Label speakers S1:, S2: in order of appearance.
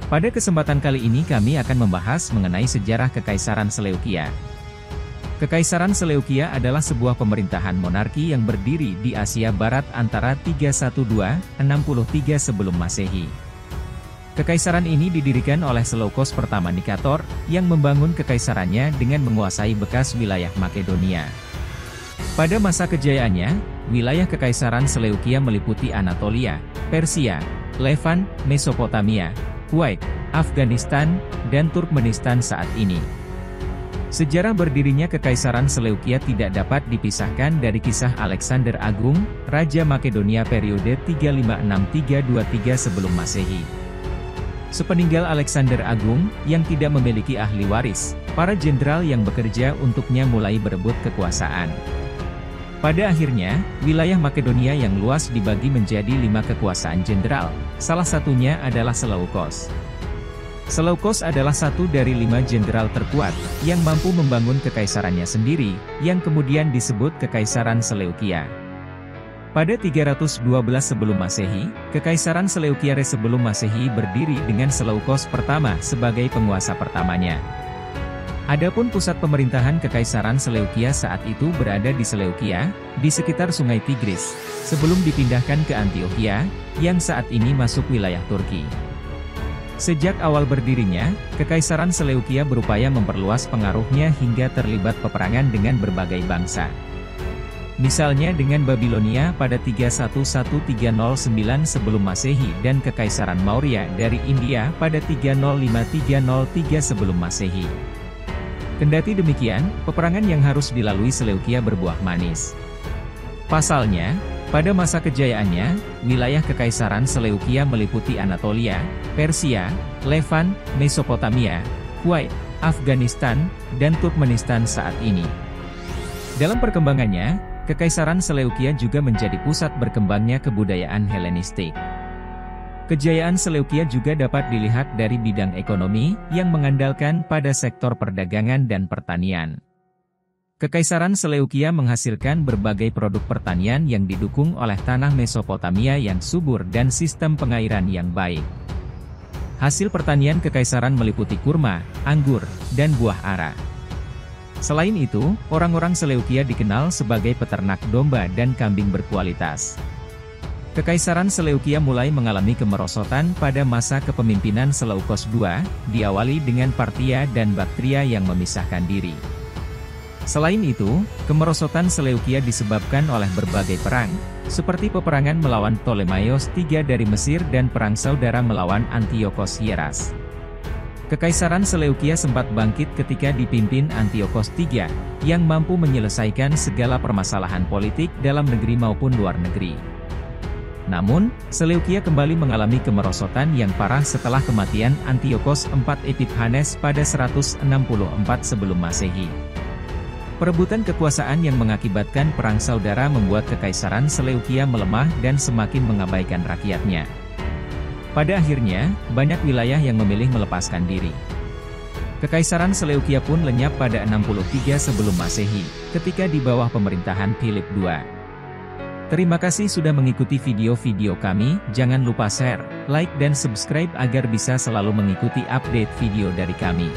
S1: Pada kesempatan kali ini kami akan membahas mengenai sejarah Kekaisaran Seleukia. Kekaisaran Seleukia adalah sebuah pemerintahan monarki yang berdiri di Asia Barat antara 312-63 sebelum Masehi. Kekaisaran ini didirikan oleh Seleukos pertama Nikator, yang membangun kekaisarannya dengan menguasai bekas wilayah Makedonia. Pada masa kejayaannya, wilayah Kekaisaran Seleukia meliputi Anatolia, Persia, Levant, Mesopotamia, Kuwait, Afghanistan, dan Turkmenistan saat ini. Sejarah berdirinya Kekaisaran Seleukia tidak dapat dipisahkan dari kisah Alexander Agung, Raja Makedonia periode 356-323 sebelum Masehi. Sepeninggal Alexander Agung, yang tidak memiliki ahli waris, para jenderal yang bekerja untuknya mulai berebut kekuasaan. Pada akhirnya, wilayah Makedonia yang luas dibagi menjadi 5 kekuasaan jenderal, salah satunya adalah Seleukos. Seleukos adalah satu dari 5 jenderal terkuat, yang mampu membangun kekaisarannya sendiri, yang kemudian disebut Kekaisaran Seleukia. Pada 312 sebelum Masehi, Kekaisaran Seleukia sebelum Masehi berdiri dengan Seleukos pertama sebagai penguasa pertamanya. Adapun pusat pemerintahan Kekaisaran Seleukia saat itu berada di Seleukia, di sekitar Sungai Tigris, sebelum dipindahkan ke Antiokhia, yang saat ini masuk wilayah Turki. Sejak awal berdirinya, Kekaisaran Seleukia berupaya memperluas pengaruhnya hingga terlibat peperangan dengan berbagai bangsa. Misalnya dengan Babilonia pada 31139 sebelum Masehi dan Kekaisaran Maurya dari India pada 305-303 sebelum Masehi. Kendati demikian, peperangan yang harus dilalui Seleukia berbuah manis. Pasalnya, pada masa kejayaannya, wilayah Kekaisaran Seleukia meliputi Anatolia, Persia, Levant, Mesopotamia, Kuwait, Afghanistan, dan Turkmenistan saat ini. Dalam perkembangannya, Kekaisaran Seleukia juga menjadi pusat berkembangnya kebudayaan Helenistik. Kejayaan Seleukia juga dapat dilihat dari bidang ekonomi, yang mengandalkan pada sektor perdagangan dan pertanian. Kekaisaran Seleukia menghasilkan berbagai produk pertanian yang didukung oleh tanah Mesopotamia yang subur dan sistem pengairan yang baik. Hasil pertanian Kekaisaran meliputi kurma, anggur, dan buah ara. Selain itu, orang-orang Seleukia dikenal sebagai peternak domba dan kambing berkualitas. Kekaisaran Seleukia mulai mengalami kemerosotan pada masa kepemimpinan Seleukos II, diawali dengan Parthia dan Baktria yang memisahkan diri. Selain itu, kemerosotan Seleukia disebabkan oleh berbagai perang, seperti peperangan melawan Ptolemaios III dari Mesir dan perang saudara melawan Antiochos Hieras. Kekaisaran Seleukia sempat bangkit ketika dipimpin Antiochos III, yang mampu menyelesaikan segala permasalahan politik dalam negeri maupun luar negeri. Namun, Seleukia kembali mengalami kemerosotan yang parah setelah kematian Antiochos IV Epiphanes pada 164 sebelum Masehi. Perebutan kekuasaan yang mengakibatkan perang saudara membuat Kekaisaran Seleukia melemah dan semakin mengabaikan rakyatnya. Pada akhirnya, banyak wilayah yang memilih melepaskan diri. Kekaisaran Seleukia pun lenyap pada 63 sebelum Masehi, ketika di bawah pemerintahan Philip II. Terima kasih sudah mengikuti video-video kami, jangan lupa share, like dan subscribe agar bisa selalu mengikuti update video dari kami.